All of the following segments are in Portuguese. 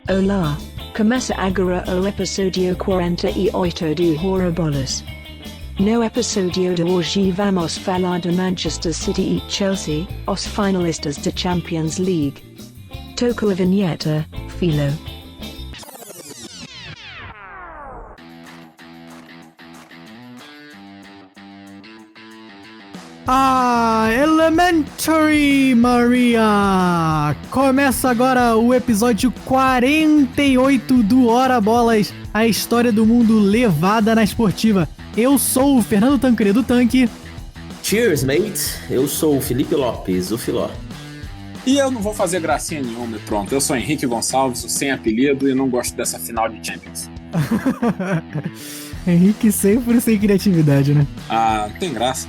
Olá, começa agora o episódio 48 do Horribolas. No episódio de hoje vamos falar de Manchester City e Chelsea, os finalistas da Champions League. Toca a vinheta, Philo. Elementary Maria! Começa agora o episódio 48 do Hora Bolas, a história do mundo levada na esportiva. Eu sou o Fernando Tancredo Tanque. Cheers, mate! Eu sou o Felipe Lopes, o Filó. E eu não vou fazer gracinha nenhuma e pronto. Eu sou Henrique Gonçalves, sem apelido, e não gosto dessa final de Champions. Henrique sempre sem criatividade, né? Ah, tem graça.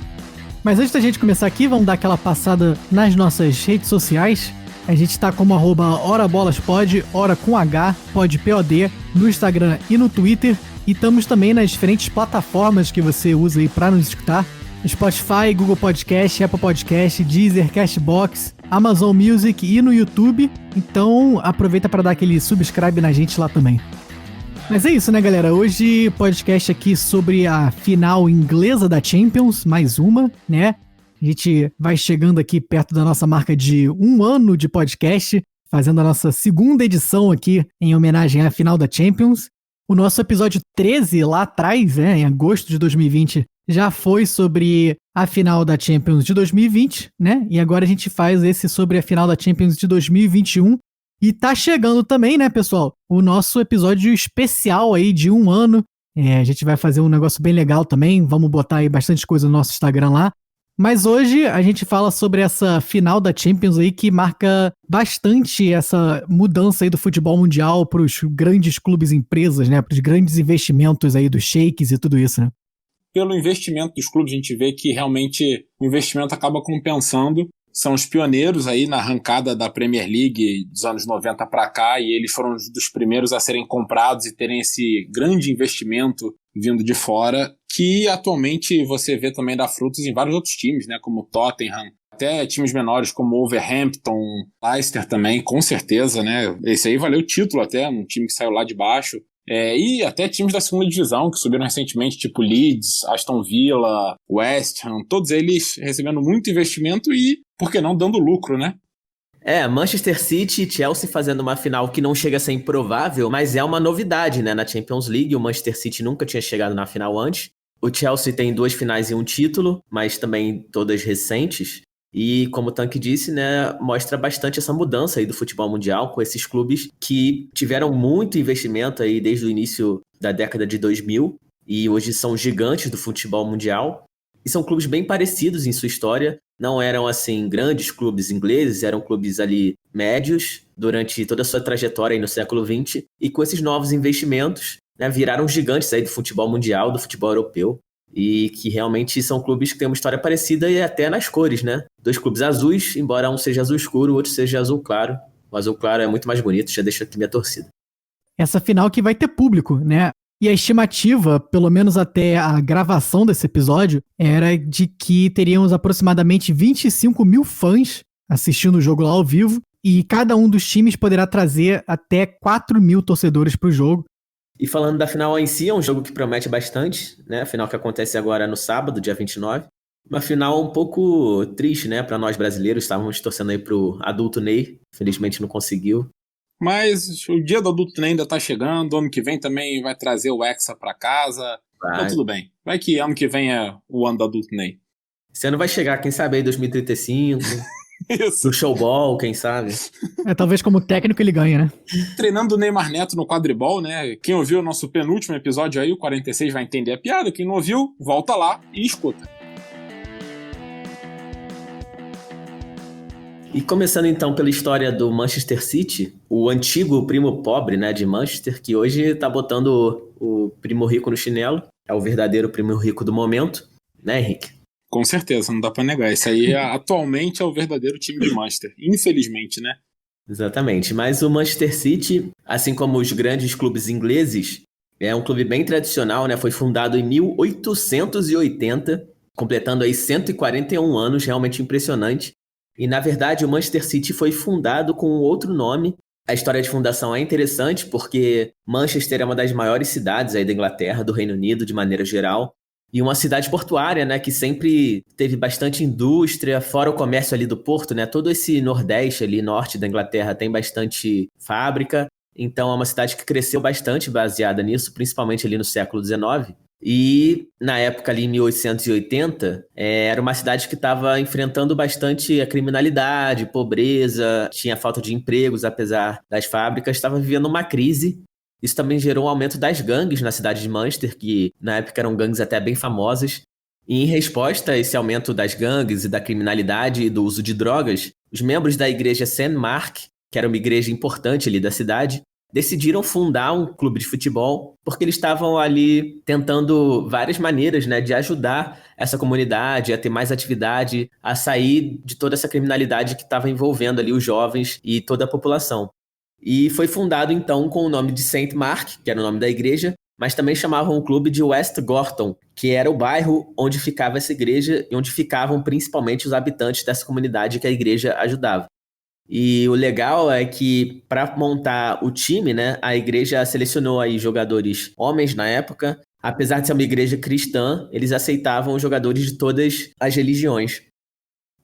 Mas antes da gente começar aqui, vamos dar aquela passada nas nossas redes sociais. A gente tá como @horabolaspod, hora com H, pod POD, no Instagram e no Twitter. E estamos também nas diferentes plataformas que você usa aí pra nos escutar. Spotify, Google Podcast, Apple Podcast, Deezer, Cashbox, Amazon Music e no YouTube. Então aproveita para dar aquele subscribe na gente lá também. Mas é isso, né, galera? Hoje, podcast aqui sobre a final inglesa da Champions, mais uma, né? A gente vai chegando aqui perto da nossa marca de 1 ano de podcast, fazendo a nossa segunda edição aqui em homenagem à final da Champions. O nosso episódio 13, lá atrás, em agosto de 2020, já foi sobre a final da Champions de 2020, né? E agora a gente faz esse sobre a final da Champions de 2021. E tá chegando também, né, pessoal, o nosso episódio especial aí de 1 ano. A gente vai fazer um negócio bem legal também, vamos botar aí bastante coisa no nosso Instagram lá. Mas hoje a gente fala sobre essa final da Champions aí que marca bastante essa mudança aí do futebol mundial para os grandes clubes e empresas, né, para os grandes investimentos aí dos sheiks e tudo isso, né? Pelo investimento dos clubes, a gente vê que realmente o investimento acaba compensando. São os pioneiros aí na arrancada da Premier League dos anos 90 para cá, e eles foram dos primeiros a serem comprados e terem esse grande investimento vindo de fora, que atualmente você vê também dar frutos em vários outros times, né, como Tottenham, até times menores como Wolverhampton, Leicester também, com certeza, né, esse aí valeu o título até, um time que saiu lá de baixo. E até times da segunda divisão que subiram recentemente, tipo Leeds, Aston Villa, West Ham, todos eles recebendo muito investimento e, por que não, dando lucro, né? Manchester City e Chelsea fazendo uma final que não chega a ser improvável, mas é uma novidade, né, na Champions League. O Manchester City nunca tinha chegado na final antes. O Chelsea tem 2 finais e 1 título, mas também todas recentes. E, como o Tanque disse, né, mostra bastante essa mudança aí do futebol mundial com esses clubes que tiveram muito investimento aí desde o início da década de 2000 e hoje são gigantes do futebol mundial. E são clubes bem parecidos em sua história. Não eram, assim, grandes clubes ingleses, eram clubes ali médios durante toda a sua trajetória aí no século XX. E com esses novos investimentos, né, viraram gigantes aí do futebol mundial, do futebol europeu. E que realmente são clubes que têm uma história parecida e até nas cores, né? 2 clubes azuis, embora um seja azul escuro, o outro seja azul claro. O azul claro é muito mais bonito, já deixa aqui minha torcida. Essa final que vai ter público, né? E a estimativa, pelo menos até a gravação desse episódio, era de que teríamos aproximadamente 25 mil fãs assistindo o jogo lá ao vivo, e cada um dos times poderá trazer até 4 mil torcedores para o jogo. E falando da final em si, é um jogo que promete bastante, né? A final que acontece agora no sábado, dia 29. Uma final um pouco triste, né? Para nós brasileiros, estávamos torcendo aí pro adulto Ney. Felizmente não conseguiu. Mas o dia do adulto Ney ainda tá chegando. Ano que vem também vai trazer o Hexa para casa. Então tudo bem. Vai que ano que vem é o ano do adulto Ney. Esse ano vai chegar, quem sabe aí 2035... Isso. No showball, quem sabe? Talvez como técnico ele ganhe, né? Treinando o Neymar Neto no quadribol, né? Quem ouviu o nosso penúltimo episódio aí, o 46, vai entender a piada. Quem não ouviu, volta lá e escuta. E começando então pela história do Manchester City, o antigo primo pobre, né, de Manchester, que hoje tá botando o primo rico no chinelo. É o verdadeiro primo rico do momento, né, Henrique? Com certeza, não dá pra negar. Esse aí atualmente é o verdadeiro time de Manchester. Infelizmente, né? Exatamente. Mas o Manchester City, assim como os grandes clubes ingleses, é um clube bem tradicional, né? Foi fundado em 1880, completando aí 141 anos, realmente impressionante. E, na verdade, o Manchester City foi fundado com outro nome A história de fundação é interessante porque Manchester é uma das maiores cidades aí da Inglaterra, do Reino Unido, de maneira geral. E uma cidade portuária, né, que sempre teve bastante indústria, fora o comércio ali do porto, né, todo esse nordeste ali, norte da Inglaterra tem bastante fábrica, então é uma cidade que cresceu bastante baseada nisso, principalmente ali no século XIX. E na época ali, em 1880, era uma cidade que estava enfrentando bastante a criminalidade, pobreza, tinha falta de empregos, apesar das fábricas, estava vivendo uma crise. Isso também gerou um aumento das gangues na cidade de Manchester, que na época eram gangues até bem famosas. E em resposta a esse aumento das gangues e da criminalidade e do uso de drogas, os membros da igreja St. Mark, que era uma igreja importante ali da cidade, decidiram fundar um clube de futebol, porque eles estavam ali tentando várias maneiras, né, de ajudar essa comunidade a ter mais atividade, a sair de toda essa criminalidade que estava envolvendo ali os jovens e toda a população. E foi fundado, então, com o nome de St. Mark, que era o nome da igreja, mas também chamavam o clube de West Gorton, que era o bairro onde ficava essa igreja e onde ficavam principalmente os habitantes dessa comunidade que a igreja ajudava. E o legal é que, para montar o time, né, a igreja selecionou aí jogadores homens na época. Apesar de ser uma igreja cristã, eles aceitavam jogadores de todas as religiões.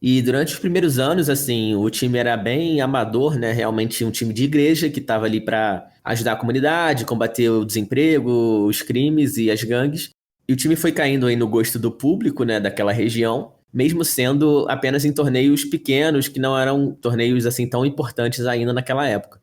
E durante os primeiros anos, assim, o time era bem amador, né? Realmente um time de igreja que estava ali para ajudar a comunidade, combater o desemprego, os crimes e as gangues. E o time foi caindo aí no gosto do público, né, daquela região, mesmo sendo apenas em torneios pequenos, que não eram torneios assim tão importantes ainda naquela época.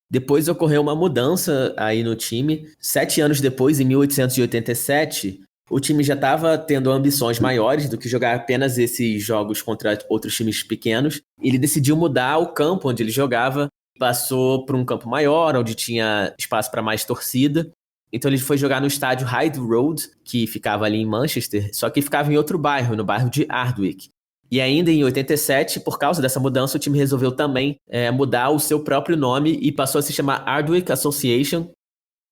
Depois ocorreu uma mudança aí no time. 7 anos depois, em 1887, o time já estava tendo ambições maiores do que jogar apenas esses jogos contra outros times pequenos. Ele decidiu mudar o campo onde ele jogava, passou para um campo maior, onde tinha espaço para mais torcida. Então ele foi jogar no estádio Hyde Road, que ficava ali em Manchester, só que ficava em outro bairro, no bairro de Ardwick. E ainda em 87, por causa dessa mudança, o time resolveu também mudar o seu próprio nome e passou a se chamar Ardwick Association.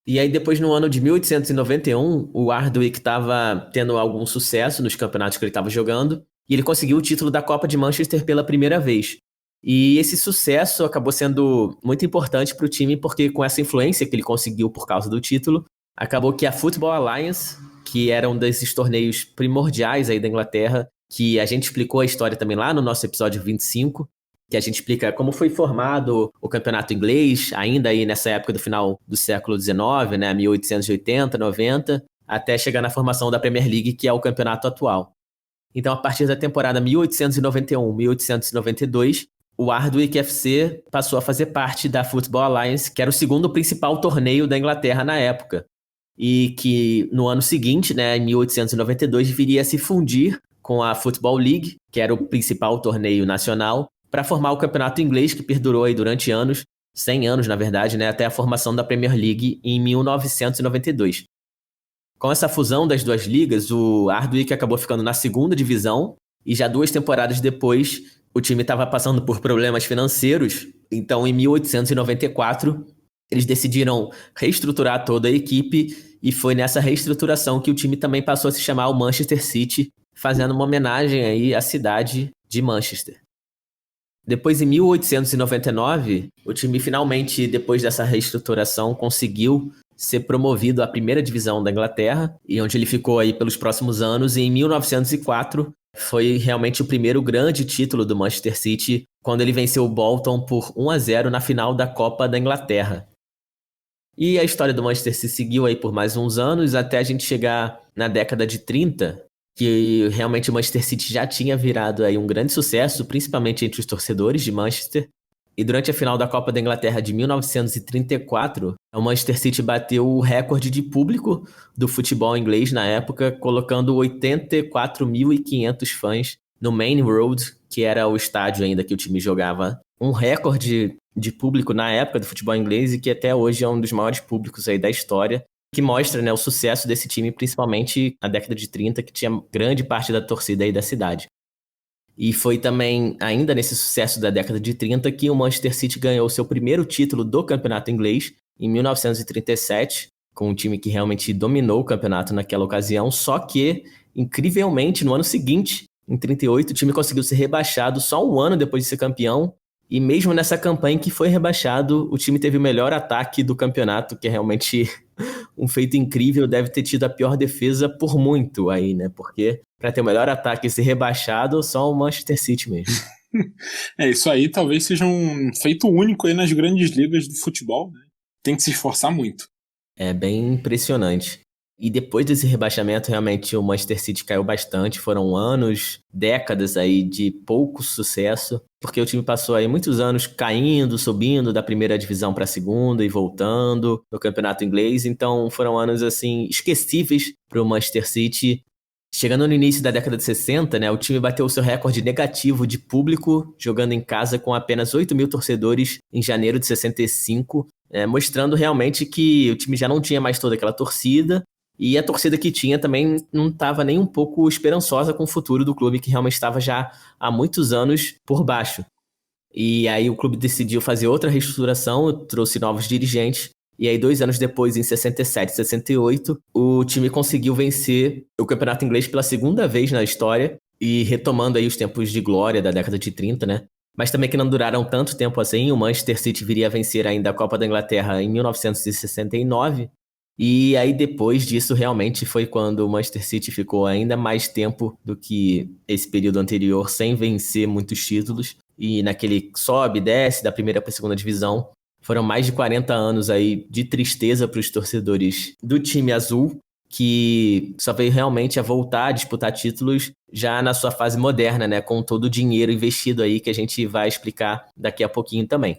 E aí depois, no ano de 1891, o Ardwick estava tendo algum sucesso nos campeonatos que ele estava jogando, e ele conseguiu o título da Copa de Manchester pela primeira vez. E esse sucesso acabou sendo muito importante para o time, porque com essa influência que ele conseguiu por causa do título, acabou que a Football Alliance, que era um desses torneios primordiais aí da Inglaterra, que a gente explicou a história também lá no nosso episódio 25, que a gente explica como foi formado o campeonato inglês, ainda aí nessa época do final do século XIX, né, 1880, 90, até chegar na formação da Premier League, que é o campeonato atual. Então, a partir da temporada 1891-1892, o Ardwick FC passou a fazer parte da Football Alliance, que era o segundo principal torneio da Inglaterra na época, e que no ano seguinte, né, em 1892, viria a se fundir com a Football League, que era o principal torneio nacional, para formar o campeonato inglês, que perdurou aí durante anos, 100 anos na verdade, né, até a formação da Premier League em 1992. Com essa fusão das duas ligas, o Ardwick acabou ficando na segunda divisão, e já 2 temporadas depois o time estava passando por problemas financeiros, então em 1894 eles decidiram reestruturar toda a equipe, e foi nessa reestruturação que o time também passou a se chamar o Manchester City, fazendo uma homenagem aí à cidade de Manchester. Depois, em 1899, o time finalmente, depois dessa reestruturação, conseguiu ser promovido à primeira divisão da Inglaterra, e onde ele ficou aí pelos próximos anos, e em 1904 foi realmente o primeiro grande título do Manchester City, quando ele venceu o Bolton por 1-0 na final da Copa da Inglaterra. E a história do Manchester City seguiu aí por mais uns anos, até a gente chegar na década de 30, que realmente o Manchester City já tinha virado aí um grande sucesso, principalmente entre os torcedores de Manchester. E durante a final da Copa da Inglaterra de 1934, o Manchester City bateu o recorde de público do futebol inglês na época, colocando 84.500 fãs no Main Road, que era o estádio ainda que o time jogava. Um recorde de público na época do futebol inglês e que até hoje é um dos maiores públicos aí da história, que mostra, né, o sucesso desse time, principalmente na década de 30, que tinha grande parte da torcida aí da cidade. E foi também, ainda nesse sucesso da década de 30, que o Manchester City ganhou seu primeiro título do campeonato inglês, em 1937, com um time que realmente dominou o campeonato naquela ocasião, só que, incrivelmente, no ano seguinte, em 38, o time conseguiu ser rebaixado só um ano depois de ser campeão, E mesmo nessa campanha que foi rebaixado, o time teve o melhor ataque do campeonato, que é realmente um feito incrível. Deve ter tido a pior defesa por muito aí, né? Porque para ter o melhor ataque e ser rebaixado, só o Manchester City mesmo. Isso aí talvez seja um feito único aí nas grandes ligas do futebol, né? Tem que se esforçar muito. É bem impressionante. E depois desse rebaixamento, realmente o Manchester City caiu bastante. Foram anos, décadas aí de pouco sucesso, porque o time passou aí muitos anos caindo, subindo da primeira divisão para a segunda e voltando no campeonato inglês. Então foram anos assim esquecíveis para o Manchester City. Chegando no início da década de 60, né, o time bateu o seu recorde negativo de público, jogando em casa com apenas 8 mil torcedores em janeiro de 65, mostrando realmente que o time já não tinha mais toda aquela torcida, e a torcida que tinha também não estava nem um pouco esperançosa com o futuro do clube, que realmente estava já há muitos anos por baixo. E aí o clube decidiu fazer outra reestruturação, trouxe novos dirigentes, e aí 2 anos depois, em 67 e 68, o time conseguiu vencer o campeonato inglês pela segunda vez na história, e retomando aí os tempos de glória da década de 30, né? Mas também que não duraram tanto tempo assim. O Manchester City viria a vencer ainda a Copa da Inglaterra em 1969, e aí depois disso realmente foi quando o Manchester City ficou ainda mais tempo do que esse período anterior sem vencer muitos títulos, e naquele sobe e desce da primeira para a segunda divisão. Foram mais de 40 anos aí de tristeza para os torcedores do time azul, que só veio realmente a voltar a disputar títulos já na sua fase moderna, né, com todo o dinheiro investido aí, que a gente vai explicar daqui a pouquinho também.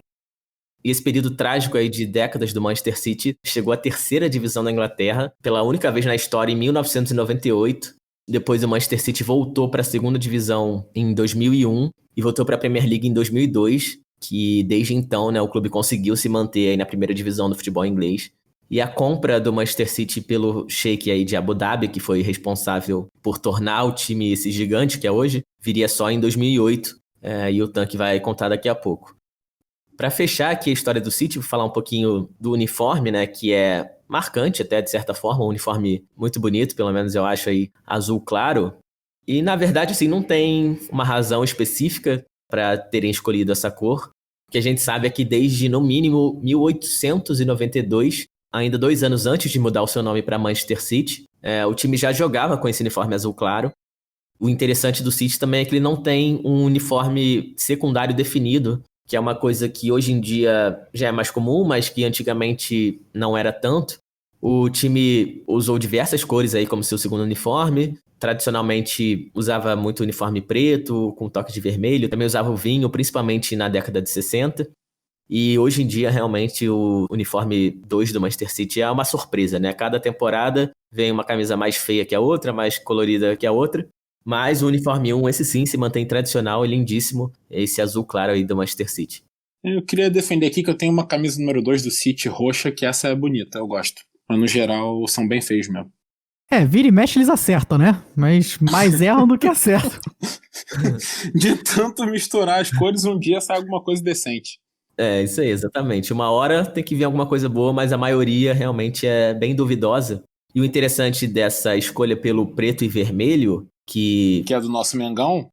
E esse período trágico aí de décadas do Manchester City chegou à terceira divisão da Inglaterra pela única vez na história em 1998. Depois o Manchester City voltou para a segunda divisão em 2001 e voltou para a Premier League em 2002, que desde então, né, o clube conseguiu se manter aí na primeira divisão do futebol inglês. E a compra do Manchester City pelo Sheikh aí de Abu Dhabi, que foi responsável por tornar o time esse gigante que é hoje, viria só em 2008, e o Tanque vai contar daqui a pouco. Para fechar aqui a história do City, vou falar um pouquinho do uniforme, né, que é marcante até de certa forma, um uniforme muito bonito, pelo menos eu acho aí azul claro. E na verdade assim, não tem uma razão específica para terem escolhido essa cor. O que a gente sabe é que desde no mínimo 1892, ainda 2 anos antes de mudar o seu nome para Manchester City, o time já jogava com esse uniforme azul claro. O interessante do City também é que ele não tem um uniforme secundário definido, que é uma coisa que hoje em dia já é mais comum, mas que antigamente não era tanto. O time usou diversas cores aí como seu segundo uniforme. Tradicionalmente usava muito uniforme preto, com toque de vermelho. Também usava o vinho, principalmente na década de 60. E hoje em dia, realmente, o uniforme 2 do Manchester City é uma surpresa, né? Cada temporada vem uma camisa mais feia que a outra, mais colorida que a outra. Mas o uniforme 1, esse sim, se mantém tradicional e lindíssimo, esse azul claro aí do Manchester City. Eu queria defender aqui que eu tenho uma camisa número 2 do City roxa, que essa é bonita, eu gosto. Mas no geral são bem feios mesmo. Vira e mexe eles acertam, né? Mas mais erram do que acertam. De tanto misturar as cores, um dia sai alguma coisa decente. Isso aí, exatamente. Uma hora tem que vir alguma coisa boa, mas a maioria realmente é bem duvidosa. E o interessante dessa escolha pelo preto e vermelho, que é do nosso Mengão?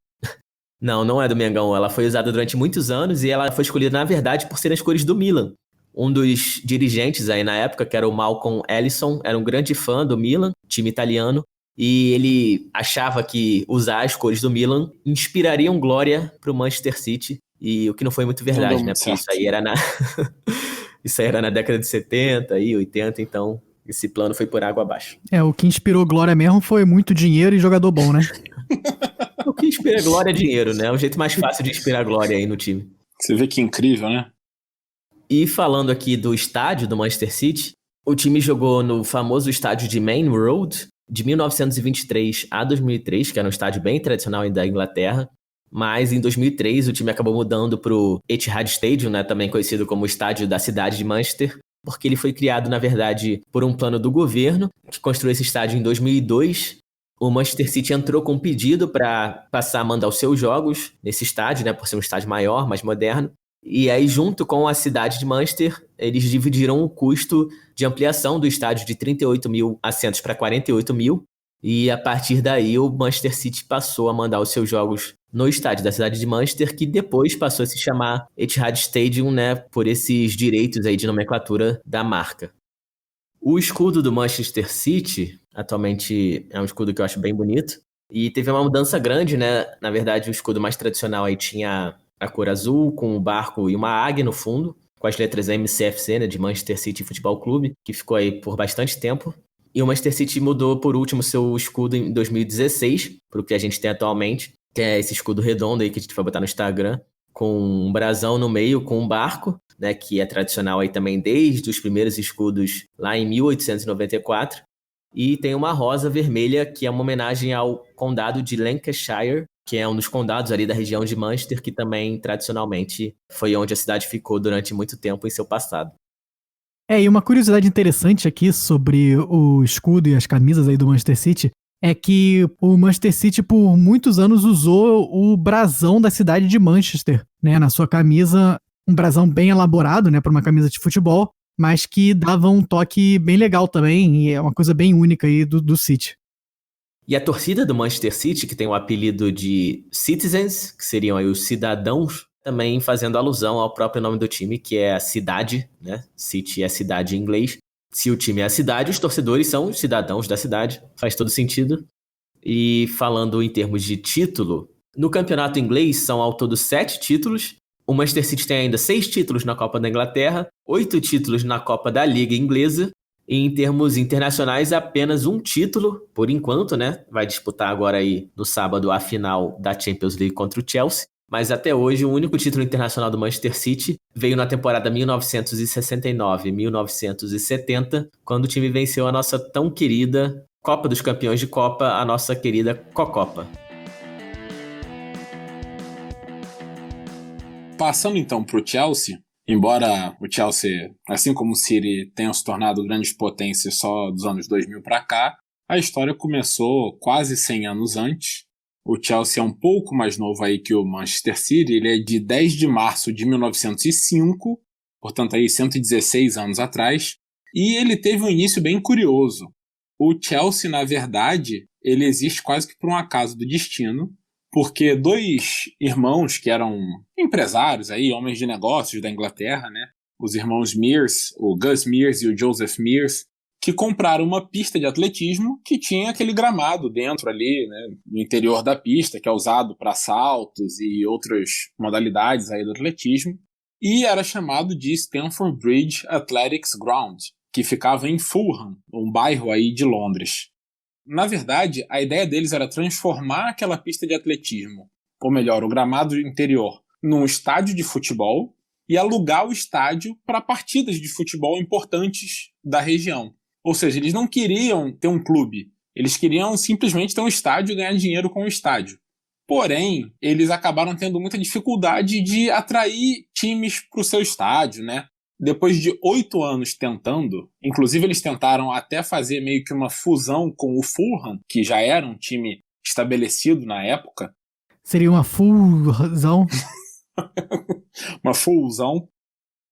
Não é do Mengão. Ela foi usada durante muitos anos e ela foi escolhida, na verdade, por ser as cores do Milan. Um dos dirigentes aí na época, que era o Malcolm Ellison, era um grande fã do Milan, time italiano, e ele achava que usar as cores do Milan inspirariam glória para o Manchester City, e o que não foi muito verdade, né? Porque isso aí era isso aí era na década de 70 e 80, então esse plano foi por água abaixo. O que inspirou glória mesmo foi muito dinheiro e jogador bom, né? O que inspira glória é dinheiro, né? É o jeito mais fácil de inspirar glória aí no time. Você vê que incrível, né? E falando aqui do estádio do Manchester City, o time jogou no famoso estádio de Main Road de 1923 a 2003, que era um estádio bem tradicional da Inglaterra. Mas em 2003 o time acabou mudando para o Etihad Stadium, né, também conhecido como estádio da cidade de Manchester, porque ele foi criado, na verdade, por um plano do governo, que construiu esse estádio em 2002. O Manchester City entrou com um pedido para passar a mandar os seus jogos nesse estádio, né, por ser um estádio maior, mais moderno. E aí, junto com a cidade de Manchester, eles dividiram o custo de ampliação do estádio de 38 mil assentos para 48 mil. E a partir daí, o Manchester City passou a mandar os seus jogos no estádio da cidade de Manchester, que depois passou a se chamar Etihad Stadium, né, por esses direitos aí de nomenclatura da marca. O escudo do Manchester City, atualmente, é um escudo que eu acho bem bonito, e teve uma mudança grande, né? Na verdade, o escudo mais tradicional aí tinha a cor azul, com um barco e uma águia no fundo, com as letras MCFC, né, de Manchester City Futebol Clube, que ficou aí por bastante tempo. E o Manchester City mudou, por último, seu escudo em 2016, para o que a gente tem atualmente, que é esse escudo redondo aí que a gente vai botar no Instagram, com um brasão no meio, com um barco, né, que é tradicional aí também desde os primeiros escudos lá em 1894. E tem uma rosa vermelha, que é uma homenagem ao condado de Lancashire, que é um dos condados ali da região de Manchester, que também, tradicionalmente, foi onde a cidade ficou durante muito tempo em seu passado. E uma curiosidade interessante aqui sobre o escudo e as camisas aí do Manchester City é que o Manchester City por muitos anos usou o brasão da cidade de Manchester, né, na sua camisa, um brasão bem elaborado, né, para uma camisa de futebol, mas que dava um toque bem legal também, e é uma coisa bem única aí do City. E a torcida do Manchester City, que tem o apelido de Citizens, que seriam aí os cidadãos, também fazendo alusão ao próprio nome do time, que é a cidade, né? City é cidade em inglês. Se o time é a cidade, os torcedores são os cidadãos da cidade. Faz todo sentido. E falando em termos de título, no campeonato inglês são ao todo 7 títulos. O Manchester City tem ainda 6 títulos na Copa da Inglaterra, 8 títulos na Copa da Liga Inglesa. E em termos internacionais, apenas um título, por enquanto, né? Vai disputar agora aí no sábado a final da Champions League contra o Chelsea. Mas até hoje, o único título internacional do Manchester City veio na temporada 1969-1970, quando o time venceu a nossa tão querida Copa dos Campeões de Copa, a nossa querida Cocopa. Passando então para o Chelsea, embora o Chelsea, assim como o City, tenham se tornado grandes potências só dos anos 2000 para cá, a história começou quase 100 anos antes. O Chelsea é um pouco mais novo aí que o Manchester City, ele é de 10 de março de 1905, portanto aí 116 anos atrás, e ele teve um início bem curioso. O Chelsea, na verdade, ele existe quase que por um acaso do destino, porque 2 irmãos que eram empresários aí, homens de negócios da Inglaterra, né? Os irmãos Mears, o Gus Mears e o Joseph Mears, que compraram uma pista de atletismo que tinha aquele gramado dentro ali, né, no interior da pista, que é usado para saltos e outras modalidades aí do atletismo, e era chamado de Stamford Bridge Athletics Ground, que ficava em Fulham, um bairro aí de Londres. Na verdade, a ideia deles era transformar aquela pista de atletismo, ou melhor, o gramado interior, num estádio de futebol e alugar o estádio para partidas de futebol importantes da região. Ou seja, eles não queriam ter um clube, eles queriam simplesmente ter um estádio e ganhar dinheiro com o estádio. Porém, eles acabaram tendo muita dificuldade de atrair times para o seu estádio, né? Depois de 8 anos tentando, inclusive eles tentaram até fazer meio que uma fusão com o Fulham, que já era um time estabelecido na época. Seria uma fusão? Uma fusão.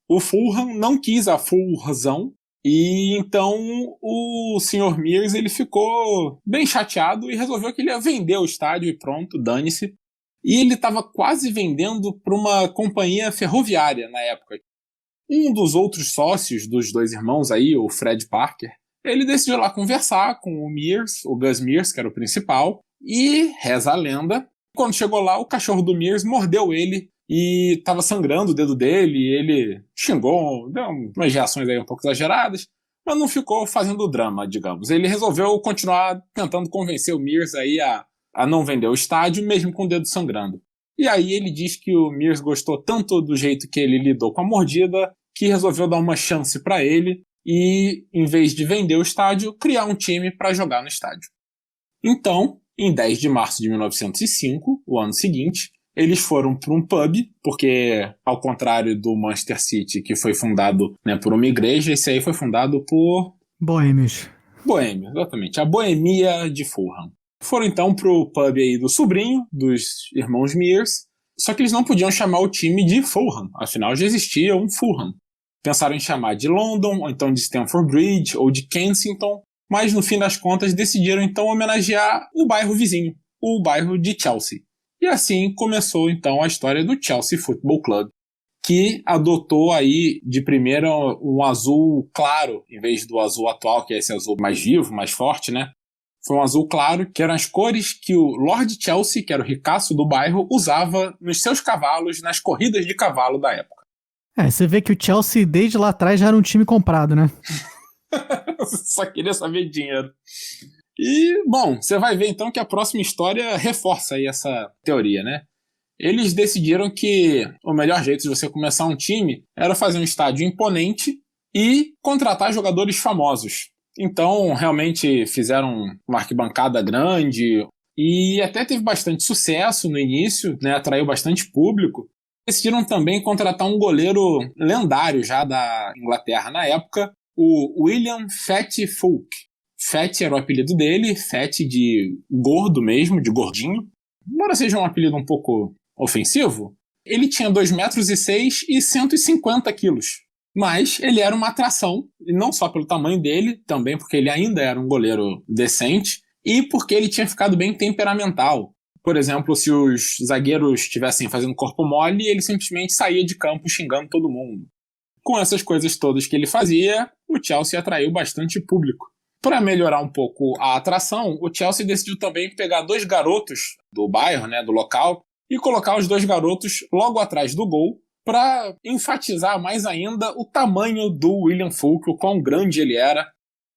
O Fulham não quis a fusão, e então o Sr. Mears ele ficou bem chateado e resolveu que ele ia vender o estádio e pronto, dane-se. E ele estava quase vendendo para uma companhia ferroviária na época. Um dos outros sócios dos 2 irmãos aí, o Fred Parker, ele decidiu lá conversar com o Mears, o Gus Mears, que era o principal, e reza a lenda, quando chegou lá, o cachorro do Mears mordeu ele e estava sangrando o dedo dele, e ele xingou, deu umas reações aí um pouco exageradas, mas não ficou fazendo drama, digamos. Ele resolveu continuar tentando convencer o Mears aí a não vender o estádio, mesmo com o dedo sangrando. E aí ele diz que o Mears gostou tanto do jeito que ele lidou com a mordida, que resolveu dar uma chance para ele e, em vez de vender o estádio, criar um time para jogar no estádio. Então, em 10 de março de 1905, o ano seguinte, eles foram para um pub, porque, ao contrário do Manchester City, que foi fundado, né, por uma igreja, esse aí foi fundado por... Boêmios. Boêmio, exatamente. A Boemia de Fulham. Foram então pro pub aí do sobrinho, dos irmãos Mears, só que eles não podiam chamar o time de Fulham, afinal já existia um Fulham. Pensaram em chamar de London, ou então de Stamford Bridge, ou de Kensington, mas no fim das contas decidiram então homenagear o bairro vizinho, o bairro de Chelsea. E assim começou então a história do Chelsea Football Club, que adotou aí de primeira um azul claro, em vez do azul atual, que é esse azul mais vivo, mais forte, né? Foi um azul claro, que eram as cores que o Lord Chelsea, que era o ricaço do bairro, usava nos seus cavalos, nas corridas de cavalo da época. Você vê que o Chelsea desde lá atrás já era um time comprado, né? Só queria saber de dinheiro. E, bom, você vai ver então que a próxima história reforça aí essa teoria, né? Eles decidiram que o melhor jeito de você começar um time era fazer um estádio imponente e contratar jogadores famosos. Então, realmente fizeram uma arquibancada grande e até teve bastante sucesso no início, né? Atraiu bastante público. Decidiram também contratar um goleiro lendário já da Inglaterra na época, o William Fatty Fulk. Fatty era o apelido dele, Fatty de gordo mesmo, de gordinho. Embora seja um apelido um pouco ofensivo, ele tinha 2,6 metros e 150 quilos. Mas ele era uma atração, e não só pelo tamanho dele, também porque ele ainda era um goleiro decente, e porque ele tinha ficado bem temperamental. Por exemplo, se os zagueiros estivessem fazendo corpo mole, ele simplesmente saía de campo xingando todo mundo. Com essas coisas todas que ele fazia, o Chelsea atraiu bastante público. Para melhorar um pouco a atração, o Chelsea decidiu também pegar 2 garotos do bairro, né, do local, e colocar os 2 garotos logo atrás do gol, para enfatizar mais ainda o tamanho do William Fulk, o quão grande ele era.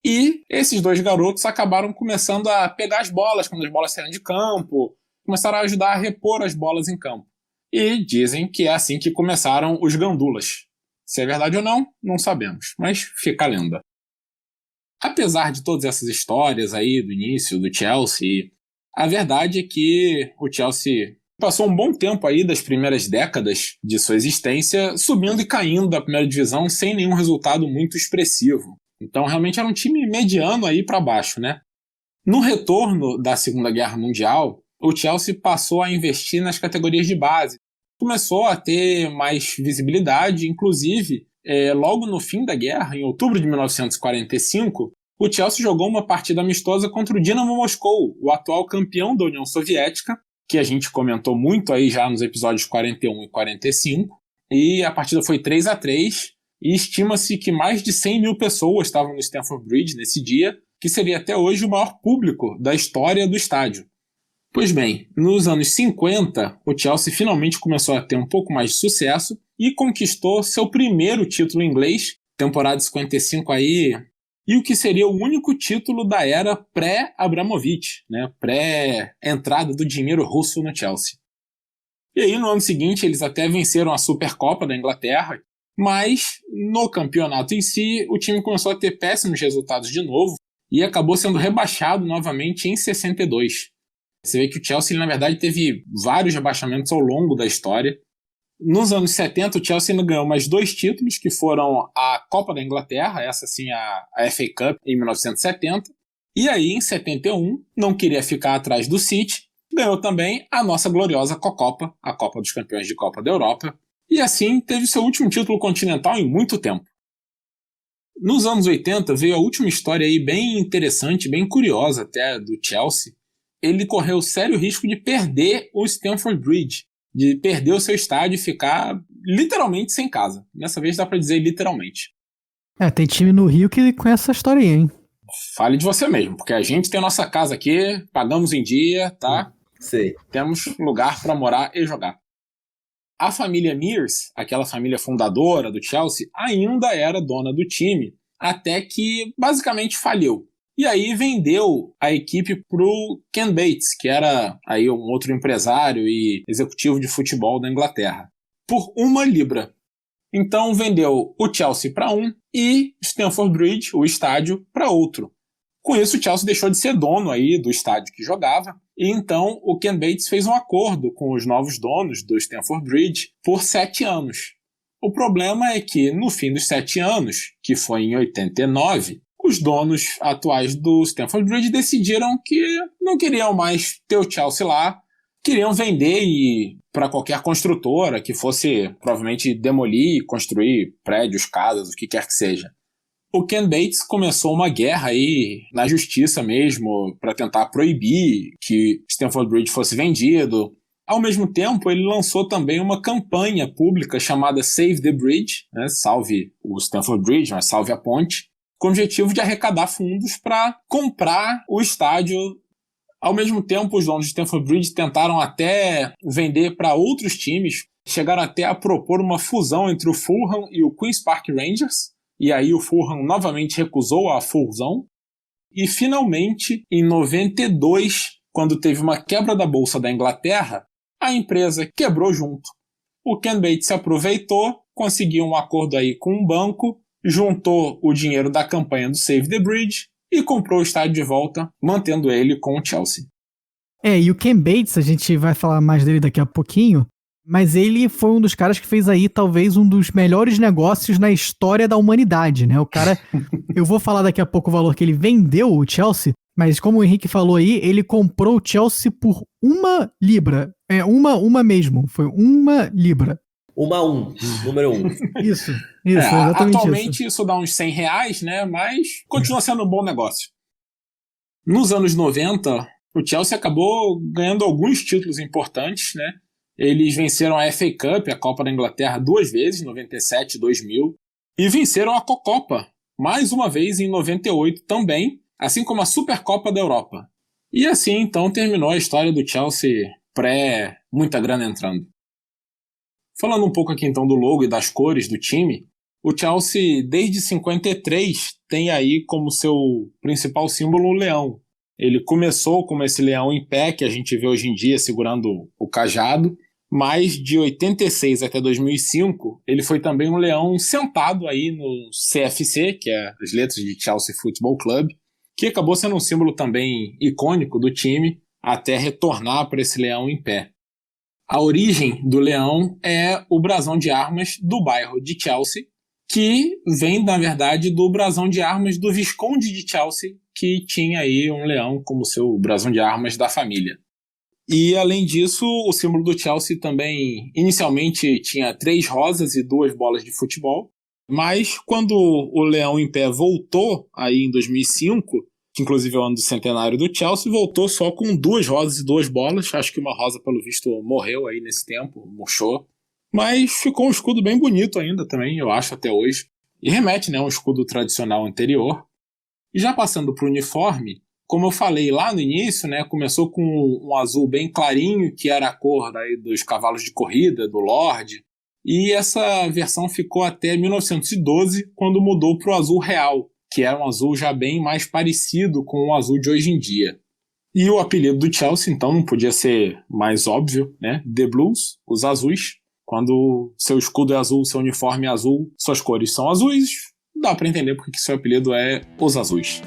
E esses 2 garotos acabaram começando a pegar as bolas quando as bolas saíam de campo, começaram a ajudar a repor as bolas em campo. E dizem que é assim que começaram os gandulas. Se é verdade ou não, não sabemos, mas fica a lenda. Apesar de todas essas histórias aí do início do Chelsea, a verdade é que o Chelsea passou um bom tempo aí das primeiras décadas de sua existência subindo e caindo da primeira divisão sem nenhum resultado muito expressivo. Então realmente era um time mediano aí para baixo, né? No retorno da Segunda Guerra Mundial, o Chelsea passou a investir nas categorias de base. Começou a ter mais visibilidade, inclusive, logo no fim da guerra, em outubro de 1945, o Chelsea jogou uma partida amistosa contra o Dinamo Moscou, o atual campeão da União Soviética, que a gente comentou muito aí já nos episódios 41 e 45, e a partida foi 3-3, e estima-se que mais de 100 mil pessoas estavam no Stamford Bridge nesse dia, que seria até hoje o maior público da história do estádio. Pois bem, nos anos 50, o Chelsea finalmente começou a ter um pouco mais de sucesso e conquistou seu primeiro título inglês, temporada 55 aí, e o que seria o único título da era pré-Abramovich, né? Pré-entrada do dinheiro russo no Chelsea. E aí, no ano seguinte, eles até venceram a Supercopa da Inglaterra, mas no campeonato em si, o time começou a ter péssimos resultados de novo e acabou sendo rebaixado novamente em 62. Você vê que o Chelsea, na verdade, teve vários rebaixamentos ao longo da história. Nos anos 70, o Chelsea ainda ganhou mais 2 títulos, que foram a Copa da Inglaterra, essa sim a FA Cup, em 1970. E aí, em 71, não queria ficar atrás do City, ganhou também a nossa gloriosa Cocopa, a Copa dos Campeões de Copa da Europa. E assim, teve seu último título continental em muito tempo. Nos anos 80, veio a última história aí bem interessante, bem curiosa até, do Chelsea. Ele correu sério risco de perder o Stamford Bridge, de perder o seu estádio e ficar literalmente sem casa. Dessa vez dá pra dizer literalmente. Tem time no Rio que conhece essa história aí, hein? Fale de você mesmo, porque a gente tem a nossa casa aqui, pagamos em dia, tá? Sei. Temos lugar pra morar e jogar. A família Mears, aquela família fundadora do Chelsea, ainda era dona do time, até que basicamente faliu. E aí vendeu a equipe pro Ken Bates, que era aí um outro empresário e executivo de futebol da Inglaterra, por 1 libra. Então vendeu o Chelsea para um e Stamford Bridge, o estádio, para outro. Com isso, o Chelsea deixou de ser dono aí do estádio que jogava, e então o Ken Bates fez um acordo com os novos donos do Stamford Bridge por 7 anos. O problema é que, no fim dos 7 anos, que foi em 89, os donos atuais do Stamford Bridge decidiram que não queriam mais ter o Chelsea lá, queriam vender para qualquer construtora que fosse provavelmente demolir, construir prédios, casas, o que quer que seja. O Ken Bates começou uma guerra aí na justiça mesmo para tentar proibir que Stamford Bridge fosse vendido. Ao mesmo tempo, ele lançou também uma campanha pública chamada Save the Bridge, né, salve o Stamford Bridge, mas salve a ponte, com o objetivo de arrecadar fundos para comprar o estádio. Ao mesmo tempo, os donos de Stamford Bridge tentaram até vender para outros times, chegaram até a propor uma fusão entre o Fulham e o Queen's Park Rangers, e aí o Fulham novamente recusou a fusão. E finalmente, em 92, quando teve uma quebra da Bolsa da Inglaterra, a empresa quebrou junto. O Ken Bates se aproveitou, conseguiu um acordo aí com um banco, juntou o dinheiro da campanha do Save the Bridge e comprou o estádio de volta, mantendo ele com o Chelsea. E o Ken Bates, a gente vai falar mais dele daqui a pouquinho, mas ele foi um dos caras que fez aí talvez um dos melhores negócios na história da humanidade, né? O cara, eu vou falar daqui a pouco o valor que ele vendeu o Chelsea, mas como o Henrique falou aí, ele comprou o Chelsea por 1 libra. Uma mesmo, foi 1 libra. 1-1, número 1. Isso, exatamente. Atualmente isso dá uns R$100, né? Mas continua sendo um bom negócio. Nos anos 90, o Chelsea acabou ganhando alguns títulos importantes, né? Eles venceram a FA Cup, a Copa da Inglaterra, 2 vezes, 97 e 2000, e venceram a Copa, mais uma vez em 98 também, assim como a Supercopa da Europa. E assim, então, terminou a história do Chelsea pré-muita grana entrando. Falando um pouco aqui, então, do logo e das cores do time, o Chelsea, desde 53, tem aí como seu principal símbolo o leão. Ele começou como esse leão em pé, que a gente vê hoje em dia segurando o cajado, mas de 86 até 2005, ele foi também um leão sentado aí no CFC, que é as letras de Chelsea Football Club, que acabou sendo um símbolo também icônico do time, até retornar para esse leão em pé. A origem do leão é o brasão de armas do bairro de Chelsea, que vem, na verdade, do brasão de armas do Visconde de Chelsea, que tinha aí um leão como seu brasão de armas da família. E, além disso, o símbolo do Chelsea também, inicialmente, tinha 3 rosas e 2 bolas de futebol, mas quando o leão em pé voltou, aí em 2005, que inclusive é o ano do centenário do Chelsea, voltou só com 2 rosas e 2 bolas. Acho que uma rosa, pelo visto, morreu aí nesse tempo, murchou. Mas ficou um escudo bem bonito ainda também, eu acho, até hoje. E remete, né, a um escudo tradicional anterior. E já passando para o uniforme, como eu falei lá no início, né, começou com um azul bem clarinho, que era a cor daí dos cavalos de corrida, do Lorde. E essa versão ficou até 1912, quando mudou para o azul real, que era um azul já bem mais parecido com o azul de hoje em dia. E o apelido do Chelsea, então, não podia ser mais óbvio, né? The Blues, os azuis. Quando seu escudo é azul, seu uniforme é azul, suas cores são azuis, dá para entender porque que seu apelido é os azuis.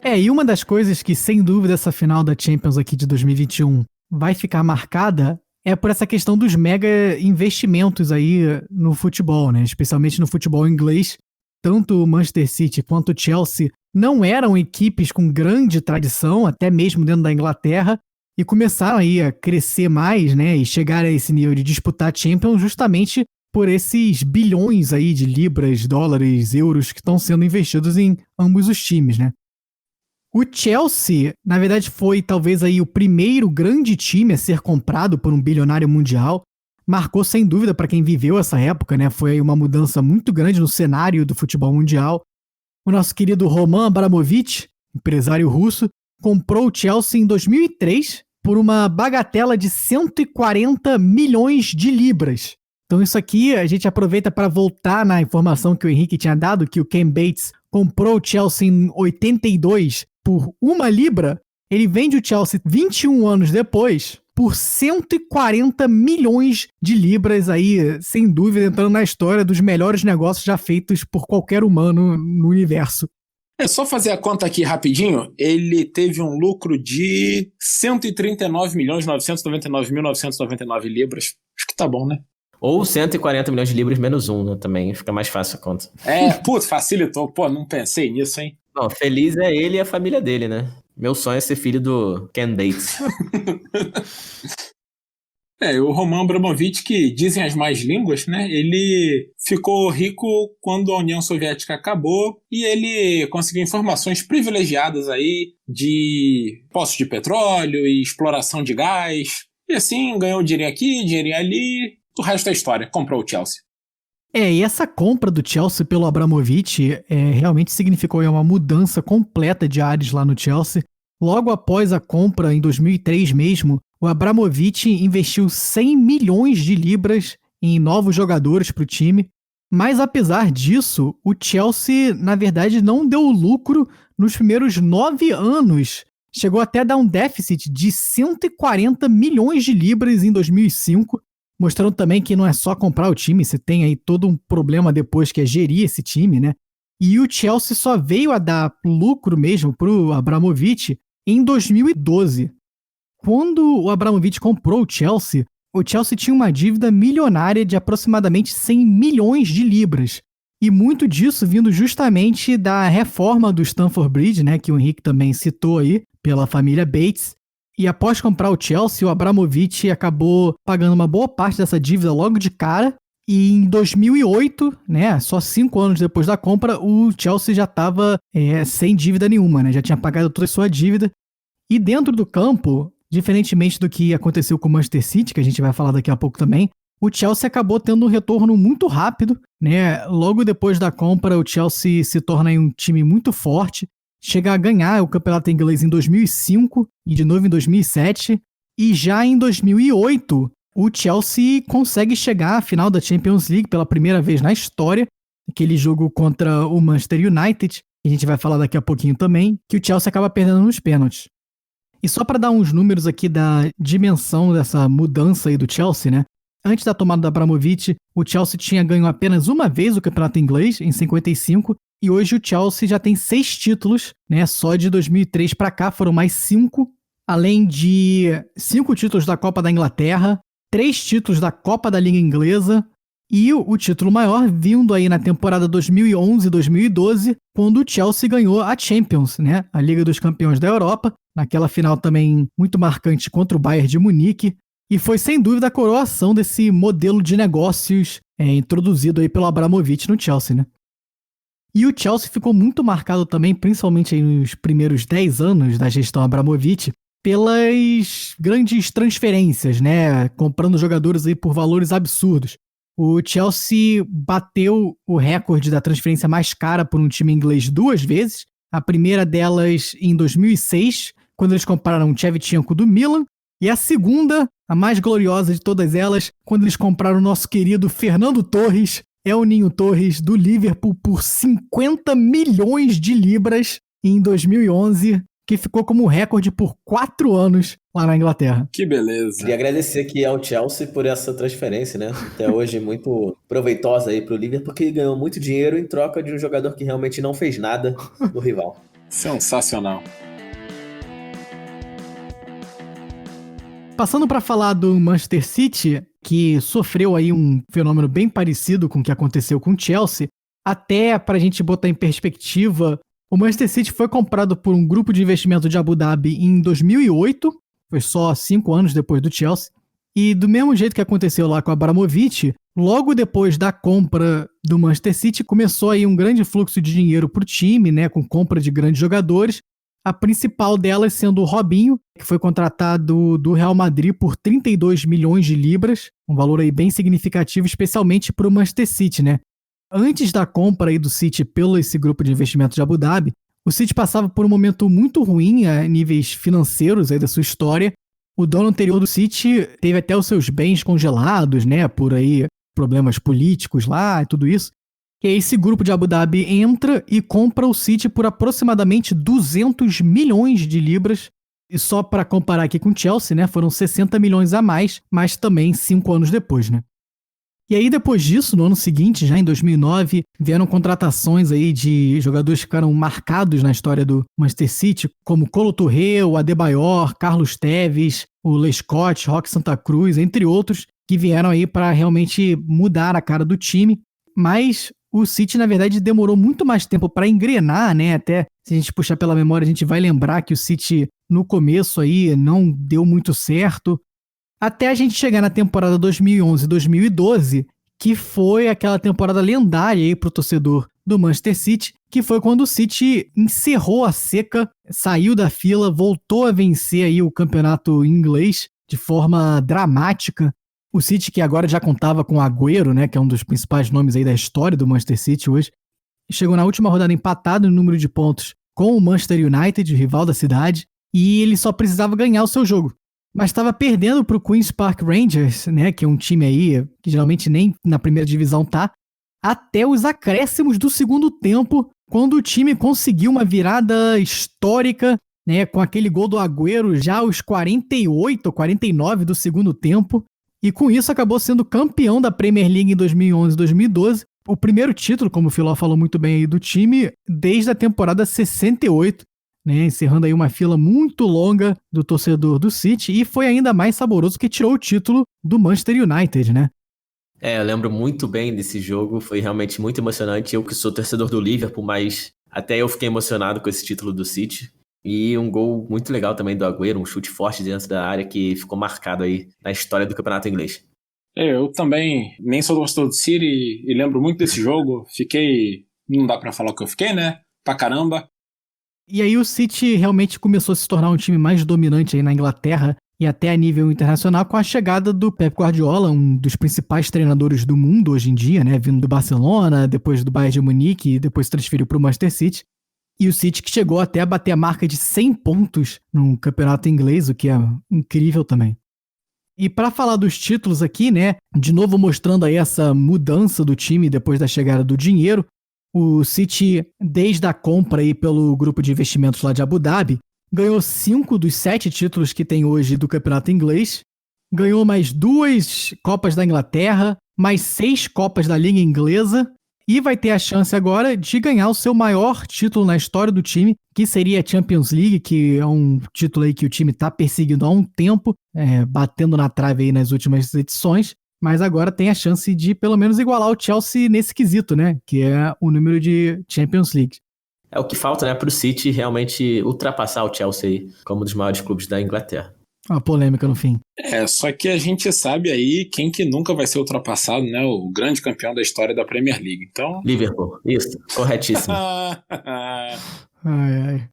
E uma das coisas que, sem dúvida, essa final da Champions aqui de 2021 vai ficar marcada é por essa questão dos mega investimentos aí no futebol, né? Especialmente no futebol inglês. Tanto o Manchester City quanto o Chelsea não eram equipes com grande tradição, até mesmo dentro da Inglaterra, e começaram aí a crescer mais, né? E chegar a esse nível de disputar Champions justamente por esses bilhões aí de libras, dólares, euros que estão sendo investidos em ambos os times, né? O Chelsea, na verdade, foi talvez aí o primeiro grande time a ser comprado por um bilionário mundial. Marcou sem dúvida para quem viveu essa época, né? Foi uma mudança muito grande no cenário do futebol mundial. O nosso querido Roman Abramovich, empresário russo, comprou o Chelsea em 2003 por uma bagatela de 140 milhões de libras. Então isso aqui a gente aproveita para voltar na informação que o Henrique tinha dado, que o Ken Bates comprou o Chelsea em 82 por 1 libra. Ele vende o Chelsea 21 anos depois por 140 milhões de libras aí, sem dúvida, entrando na história dos melhores negócios já feitos por qualquer humano no universo. É só fazer a conta aqui rapidinho. Ele teve um lucro de 139.999.999 libras. Acho que tá bom, né? Ou 140 milhões de libras menos 1, né? Também fica mais fácil a conta. Putz, facilitou. Pô, não pensei nisso, hein? Não, feliz é ele e a família dele, né? Meu sonho é ser filho do Ken Bates. O Roman Abramovich, que dizem as más línguas, né? Ele ficou rico quando a União Soviética acabou e ele conseguiu informações privilegiadas aí de poços de petróleo e exploração de gás. E assim, ganhou dinheirinho aqui, dinheirinho ali, o resto é história. Comprou o Chelsea. E essa compra do Chelsea pelo Abramovich realmente significou uma mudança completa de ares lá no Chelsea. Logo após a compra, em 2003 mesmo, o Abramovich investiu 100 milhões de libras em novos jogadores para o time. Mas apesar disso, o Chelsea, na verdade, não deu lucro nos primeiros 9 anos. Chegou até a dar um déficit de 140 milhões de libras em 2005, mostrando também que não é só comprar o time, você tem aí todo um problema depois que é gerir esse time, né? E o Chelsea só veio a dar lucro mesmo pro Abramovich em 2012. Quando o Abramovich comprou o Chelsea tinha uma dívida milionária de aproximadamente 100 milhões de libras. E muito disso vindo justamente da reforma do Stamford Bridge, né, que o Henrique também citou aí, pela família Bates. E após comprar o Chelsea, o Abramovich acabou pagando uma boa parte dessa dívida logo de cara. E em 2008, né, só 5 anos depois da compra, o Chelsea já estava sem dívida nenhuma, né, já tinha pagado toda a sua dívida. E dentro do campo, diferentemente do que aconteceu com o Manchester City, que a gente vai falar daqui a pouco também, o Chelsea acabou tendo um retorno muito rápido, né? Logo depois da compra, o Chelsea se torna um time muito forte, chega a ganhar o campeonato inglês em 2005 e de novo em 2007, e já em 2008 o Chelsea consegue chegar à final da Champions League pela primeira vez na história, aquele jogo contra o Manchester United, que a gente vai falar daqui a pouquinho também, que o Chelsea acaba perdendo nos pênaltis. E só para dar uns números aqui da dimensão dessa mudança aí do Chelsea, né? Antes da tomada do Abramovich, o Chelsea tinha ganho apenas uma vez o campeonato inglês, em 55, e hoje o Chelsea já tem 6 títulos, né? Só de 2003 para cá foram mais 5, além de 5 títulos da Copa da Inglaterra, 3 títulos da Copa da Liga Inglesa e o título maior vindo aí na temporada 2011-2012, quando o Chelsea ganhou a Champions, né? A Liga dos Campeões da Europa, naquela final também muito marcante contra o Bayern de Munique. E foi sem dúvida a coroação desse modelo de negócios introduzido aí pelo Abramovich no Chelsea, né? E o Chelsea ficou muito marcado também, principalmente aí nos primeiros 10 anos da gestão Abramovich, pelas grandes transferências, né? Comprando jogadores aí por valores absurdos. O Chelsea bateu o recorde da transferência mais cara por um time inglês 2 vezes. A primeira delas em 2006, quando eles compraram o Shevchenko do Milan. E a segunda, a mais gloriosa de todas elas, quando eles compraram o nosso querido Fernando Torres, El Ninho Torres, do Liverpool, por 50 milhões de libras em 2011, que ficou como recorde por 4 anos lá na Inglaterra. Que beleza. Queria agradecer aqui ao Chelsea por essa transferência, né? Até hoje muito proveitosa aí pro Liverpool, porque ganhou muito dinheiro em troca de um jogador que realmente não fez nada no rival. Sensacional. Passando para falar do Manchester City, que sofreu aí um fenômeno bem parecido com o que aconteceu com o Chelsea, até para a gente botar em perspectiva, o Manchester City foi comprado por um grupo de investimento de Abu Dhabi em 2008, foi só 5 anos depois do Chelsea, e do mesmo jeito que aconteceu lá com a Abramovich, logo depois da compra do Manchester City, começou aí um grande fluxo de dinheiro para o time, né, com compra de grandes jogadores, a principal delas sendo o Robinho, que foi contratado do Real Madrid por 32 milhões de libras, um valor aí bem significativo, especialmente para o Manchester City, né? Antes da compra aí do City pelo esse grupo de investimento de Abu Dhabi, o City passava por um momento muito ruim a níveis financeiros aí da sua história. O dono anterior do City teve até os seus bens congelados, né? Por aí problemas políticos lá e tudo isso. E aí esse grupo de Abu Dhabi entra e compra o City por aproximadamente 200 milhões de libras. E só para comparar aqui com o Chelsea, né, foram 60 milhões a mais, mas também 5 anos depois, né? E aí depois disso, no ano seguinte, já em 2009, vieram contratações aí de jogadores que ficaram marcados na história do Manchester City, como Kolo Touré, o Adebayor, Carlos Tevez, o Lescott, Roque Santa Cruz, entre outros, que vieram aí para realmente mudar a cara do time. Mas o City, na verdade, demorou muito mais tempo para engrenar, né? Até se a gente puxar pela memória, a gente vai lembrar que o City, no começo aí, não deu muito certo. Até a gente chegar na temporada 2011-2012, que foi aquela temporada lendária aí pro torcedor do Manchester City, que foi quando o City encerrou a seca, saiu da fila, voltou a vencer aí o campeonato inglês de forma dramática. O City, que agora já contava com o Agüero, né, que é um dos principais nomes aí da história do Manchester City hoje, chegou na última rodada empatado no número de pontos com o Manchester United, o rival da cidade, e ele só precisava ganhar o seu jogo. Mas estava perdendo para o Queen's Park Rangers, né, que é um time aí que geralmente nem na primeira divisão tá, até os acréscimos do segundo tempo, quando o time conseguiu uma virada histórica, né, com aquele gol do Agüero já aos 48 ou 49 do segundo tempo, e com isso acabou sendo campeão da Premier League em 2011 e 2012, o primeiro título, como o Filó falou muito bem aí, do time desde a temporada 68, né, encerrando aí uma fila muito longa do torcedor do City, e foi ainda mais saboroso que tirou o título do Manchester United, né? Eu lembro muito bem desse jogo, foi realmente muito emocionante. Eu que sou torcedor do Liverpool, mas até eu fiquei emocionado com esse título do City. E um gol muito legal também do Agüero, um chute forte dentro da área que ficou marcado aí na história do campeonato inglês. Eu também nem sou torcedor do City e lembro muito desse jogo. Não dá pra falar o que eu fiquei, né? Pra caramba. E aí o City realmente começou a se tornar um time mais dominante aí na Inglaterra e até a nível internacional com a chegada do Pep Guardiola, um dos principais treinadores do mundo hoje em dia, né? Vindo do Barcelona, depois do Bayern de Munique e depois se transferiu para o Manchester City. E o City que chegou até a bater a marca de 100 pontos no campeonato inglês, o que é incrível também. E para falar dos títulos aqui, né, de novo mostrando aí essa mudança do time depois da chegada do dinheiro, o City, desde a compra aí pelo grupo de investimentos lá de Abu Dhabi, ganhou 5 dos 7 títulos que tem hoje do campeonato inglês, ganhou mais 2 Copas da Inglaterra, mais 6 Copas da Liga Inglesa, e vai ter a chance agora de ganhar o seu maior título na história do time, que seria a Champions League, que é um título aí que o time está perseguindo há um tempo, batendo na trave aí nas últimas edições, mas agora tem a chance de pelo menos igualar o Chelsea nesse quesito, né, que é o número de Champions League. É o que falta, né, para o City realmente ultrapassar o Chelsea aí como um dos maiores clubes da Inglaterra. Uma polêmica no fim. Só que a gente sabe aí quem que nunca vai ser ultrapassado, né? O grande campeão da história da Premier League. Então... Liverpool, isso, corretíssimo. Ai.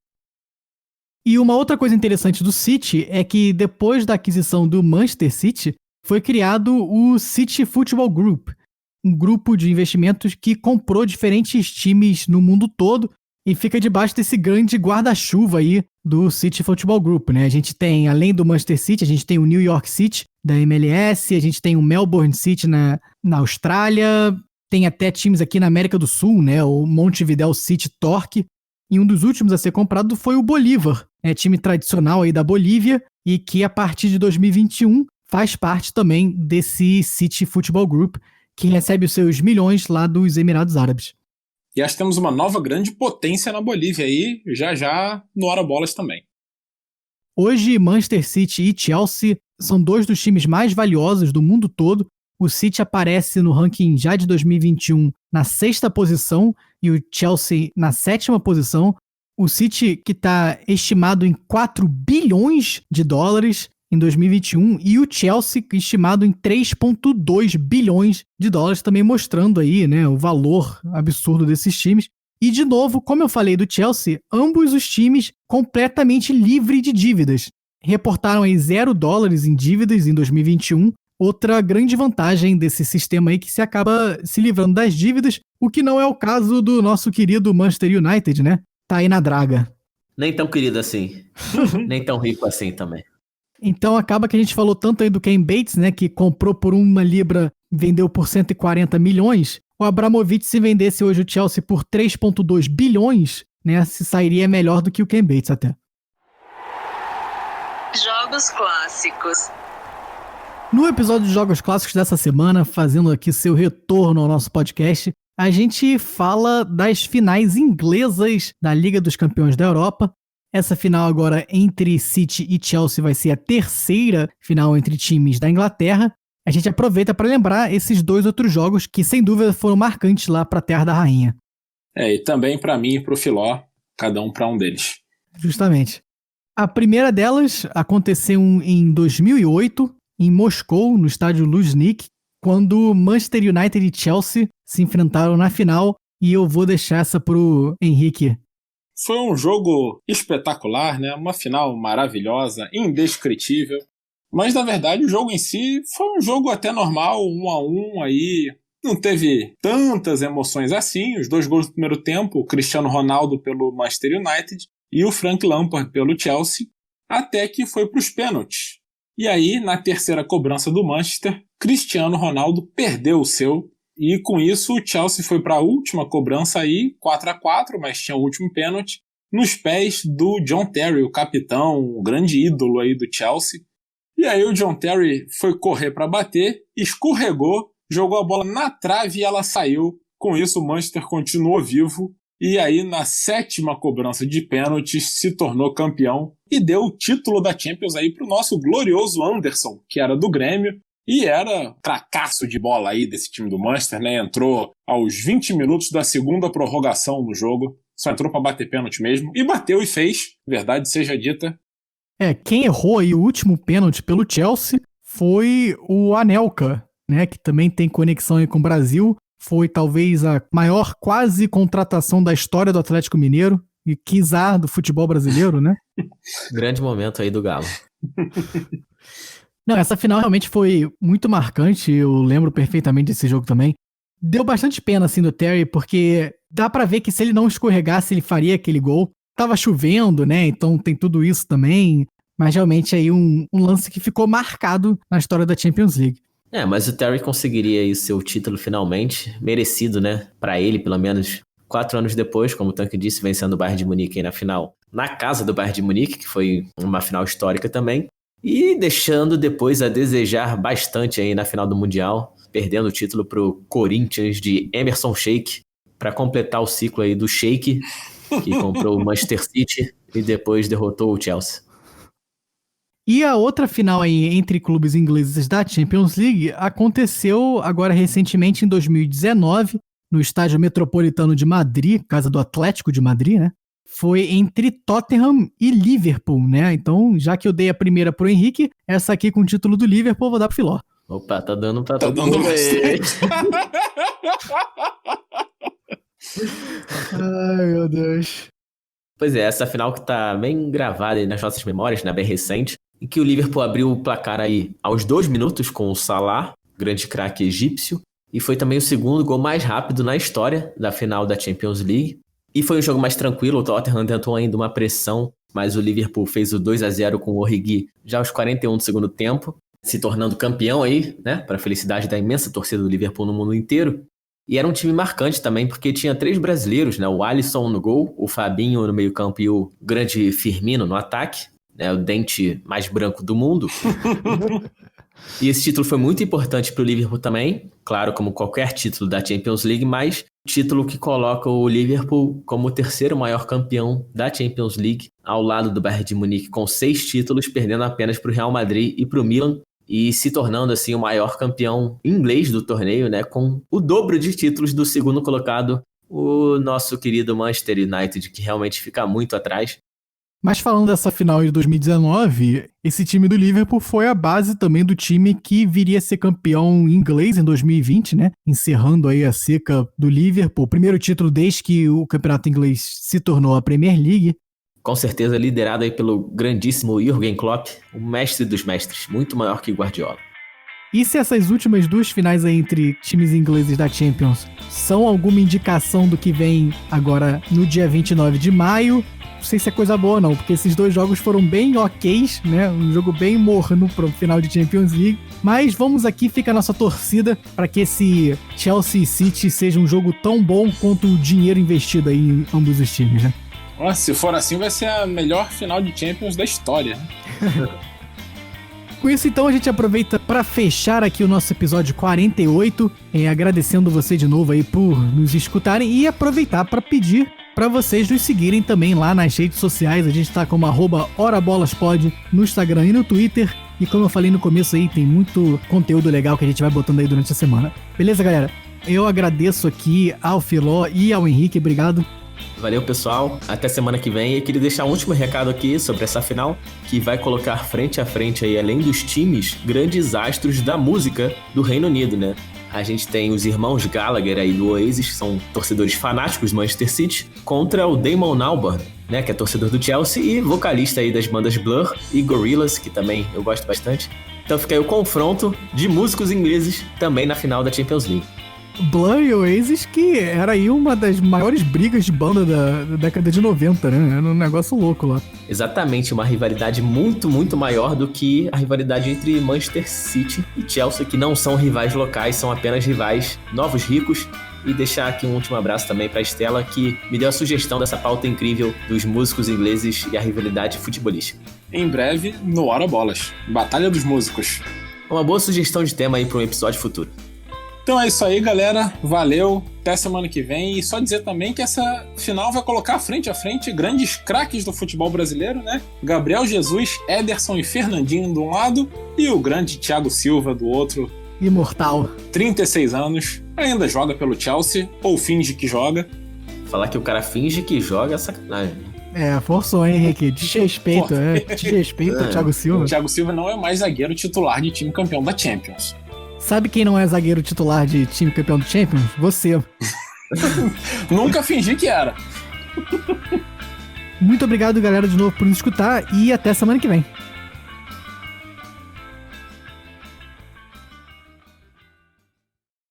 E uma outra coisa interessante do City é que depois da aquisição do Manchester City, foi criado o City Football Group, um grupo de investimentos que comprou diferentes times no mundo todo e fica debaixo desse grande guarda-chuva aí do City Football Group, né? A gente tem, além do Manchester City, a gente tem o New York City da MLS, a gente tem o Melbourne City na Austrália, tem até times aqui na América do Sul, né? O Montevideo City Torque, e um dos últimos a ser comprado foi o Bolívar, time tradicional aí da Bolívia e que a partir de 2021 faz parte também desse City Football Group, que recebe os seus milhões lá dos Emirados Árabes. E acho que temos uma nova grande potência na Bolívia aí, já no Hora Bolas também. Hoje, Manchester City e Chelsea são 2 dos times mais valiosos do mundo todo. O City aparece no ranking já de 2021 na 6ª posição e o Chelsea na 7ª posição. O City que está estimado em 4 bilhões de dólares em 2021 e o Chelsea estimado em 3,2 bilhões de dólares, também mostrando aí, né, o valor absurdo desses times. E de novo, como eu falei do Chelsea, ambos os times completamente livres de dívidas. Reportaram aí $0 em dívidas em 2021, outra grande vantagem desse sistema aí que se acaba se livrando das dívidas, o que não é o caso do nosso querido Manchester United, né? Tá aí na draga. Nem tão querido assim, nem tão rico assim também. Então acaba que a gente falou tanto aí do Ken Bates, né, que comprou por 1 libra, vendeu por 140 milhões. O Abramovich, se vendesse hoje o Chelsea por 3,2 bilhões, né, se sairia melhor do que o Ken Bates até. Jogos clássicos. No episódio de Jogos Clássicos dessa semana, fazendo aqui seu retorno ao nosso podcast, a gente fala das finais inglesas da Liga dos Campeões da Europa. Essa final agora entre City e Chelsea vai ser a 3ª final entre times da Inglaterra. A gente aproveita para lembrar esses 2 outros jogos que, sem dúvida, foram marcantes lá para a Terra da Rainha. E também para mim e para o Filó, cada um para um deles. Justamente. A primeira delas aconteceu em 2008 em Moscou, no estádio Luzhniki, quando Manchester United e Chelsea se enfrentaram na final, e eu vou deixar essa pro Henrique. Foi um jogo espetacular, né? Uma final maravilhosa, indescritível. Mas, na verdade, o jogo em si foi um jogo até normal, 1-1 aí. Não teve tantas emoções assim. Os 2 gols do primeiro tempo, o Cristiano Ronaldo pelo Manchester United e o Frank Lampard pelo Chelsea, até que foi para os pênaltis. E aí, na terceira cobrança do Manchester, Cristiano Ronaldo perdeu o seu. E com isso, o Chelsea foi para a última cobrança aí, 4-4, mas tinha o último pênalti, nos pés do John Terry, o capitão, o grande ídolo aí do Chelsea. E aí o John Terry foi correr para bater, escorregou, jogou a bola na trave e ela saiu. Com isso, o Manchester continuou vivo. E aí, na 7ª cobrança de pênaltis, se tornou campeão e deu o título da Champions aí para o nosso glorioso Anderson, que era do Grêmio. E era cracaço de bola aí desse time do Manchester, né? Entrou aos 20 minutos da segunda prorrogação no jogo. Só entrou para bater pênalti mesmo. E bateu e fez, verdade seja dita. Quem errou aí o último pênalti pelo Chelsea foi o Anelka, né? Que também tem conexão aí com o Brasil. Foi talvez a maior quase contratação da história do Atlético Mineiro. E quiçá do futebol brasileiro, né? Grande momento aí do Galo. Não, essa final realmente foi muito marcante, eu lembro perfeitamente desse jogo também. Deu bastante pena, assim, do Terry, porque dá pra ver que se ele não escorregasse, ele faria aquele gol. Tava chovendo, né, então tem tudo isso também, mas realmente aí um lance que ficou marcado na história da Champions League. Mas o Terry conseguiria aí o seu título finalmente, merecido, né, pra ele, pelo menos 4 anos depois, como o Tanque disse, vencendo o Bayern de Munique aí na final, na casa do Bayern de Munique, que foi uma final histórica também. E deixando depois a desejar bastante aí na final do Mundial, perdendo o título pro Corinthians de Emerson Sheik, para completar o ciclo aí do Sheik, que comprou o Manchester City e depois derrotou o Chelsea. E a outra final aí entre clubes ingleses da Champions League aconteceu agora recentemente em 2019, no Estádio Metropolitano de Madrid, casa do Atlético de Madrid, né? Foi entre Tottenham e Liverpool, né? Então, já que eu dei a primeira pro Henrique, essa aqui com o título do Liverpool eu vou dar pro Filó. Opa, tá dando pra todo mundo aí. Ai, meu Deus. Pois é, essa final que tá bem gravada aí nas nossas memórias, né? Bem recente, em que o Liverpool abriu o placar aí aos 2 minutos com o Salah, grande craque egípcio, e foi também o segundo gol mais rápido na história da final da Champions League. E foi um jogo mais tranquilo, o Tottenham tentou ainda uma pressão, mas o Liverpool fez o 2-0 com o Origi já aos 41 do segundo tempo, se tornando campeão aí, né, para a felicidade da imensa torcida do Liverpool no mundo inteiro. E era um time marcante também, porque tinha 3 brasileiros, né, o Alisson no gol, o Fabinho no meio campo e o grande Firmino no ataque, né, o dente mais branco do mundo. E esse título foi muito importante para o Liverpool também, claro, como qualquer título da Champions League, mas título que coloca o Liverpool como o 3º maior campeão da Champions League, ao lado do Bayern de Munique com 6 títulos, perdendo apenas para o Real Madrid e para o Milan, e se tornando assim o maior campeão inglês do torneio, né, com o dobro de títulos do segundo colocado, o nosso querido Manchester United, que realmente fica muito atrás. Mas falando dessa final de 2019, esse time do Liverpool foi a base também do time que viria a ser campeão inglês em 2020, né? Encerrando aí a seca do Liverpool. Primeiro título desde que o campeonato inglês se tornou a Premier League. Com certeza liderado aí pelo grandíssimo Jürgen Klopp, o mestre dos mestres, muito maior que Guardiola. E se essas últimas 2 finais aí entre times ingleses da Champions são alguma indicação do que vem agora no dia 29 de maio, não sei se é coisa boa não, porque esses 2 jogos foram bem ok's, né? Um jogo bem morno pro final de Champions League. Mas vamos aqui, fica a nossa torcida para que esse Chelsea City seja um jogo tão bom quanto o dinheiro investido aí em ambos os times, né? Nossa, se for assim, vai ser a melhor final de Champions da história. Com isso, então, a gente aproveita para fechar aqui o nosso episódio 48, agradecendo você de novo aí por nos escutarem e aproveitar para pedir para vocês nos seguirem também lá nas redes sociais. A gente tá como @orabolaspod no Instagram e no Twitter. E como eu falei no começo aí, tem muito conteúdo legal que a gente vai botando aí durante a semana. Beleza, galera? Eu agradeço aqui ao Filó e ao Henrique, obrigado. Valeu, pessoal. Até semana que vem. E queria deixar um último recado aqui sobre essa final, que vai colocar frente a frente aí, além dos times, grandes astros da música do Reino Unido, né? A gente tem os irmãos Gallagher aí do Oasis, que são torcedores fanáticos do Manchester City, contra o Damon Albarn, né, que é torcedor do Chelsea e vocalista aí das bandas Blur e Gorillaz, que também eu gosto bastante. Então fica aí o confronto de músicos ingleses também na final da Champions League. Blur e Oasis, que era aí uma das maiores brigas de banda da década de 90, né? Era um negócio louco lá. Exatamente, uma rivalidade muito, muito maior do que a rivalidade entre Manchester City e Chelsea, que não são rivais locais, são apenas rivais novos ricos. E deixar aqui um último abraço também para Estela, que me deu a sugestão dessa pauta incrível dos músicos ingleses e a rivalidade futebolística. Em breve, no Hora Bolas, Batalha dos Músicos. Uma boa sugestão de tema aí para um episódio futuro. Então é isso aí, galera. Valeu. Até semana que vem. E só dizer também que essa final vai colocar frente a frente grandes craques do futebol brasileiro, né? Gabriel Jesus, Ederson e Fernandinho de um lado e o grande Thiago Silva do outro. Imortal. 36 anos. Ainda joga pelo Chelsea, ou finge que joga. Falar que o cara finge que joga é sacanagem. Forçou, hein, Henrique? Desrespeito, Desrespeito, Thiago Silva. O Thiago Silva não é mais zagueiro titular de time campeão da Champions. Sabe quem não é zagueiro titular de time campeão do Champions? Você. Nunca fingi que era. Muito obrigado, galera, de novo por nos escutar e até semana que vem.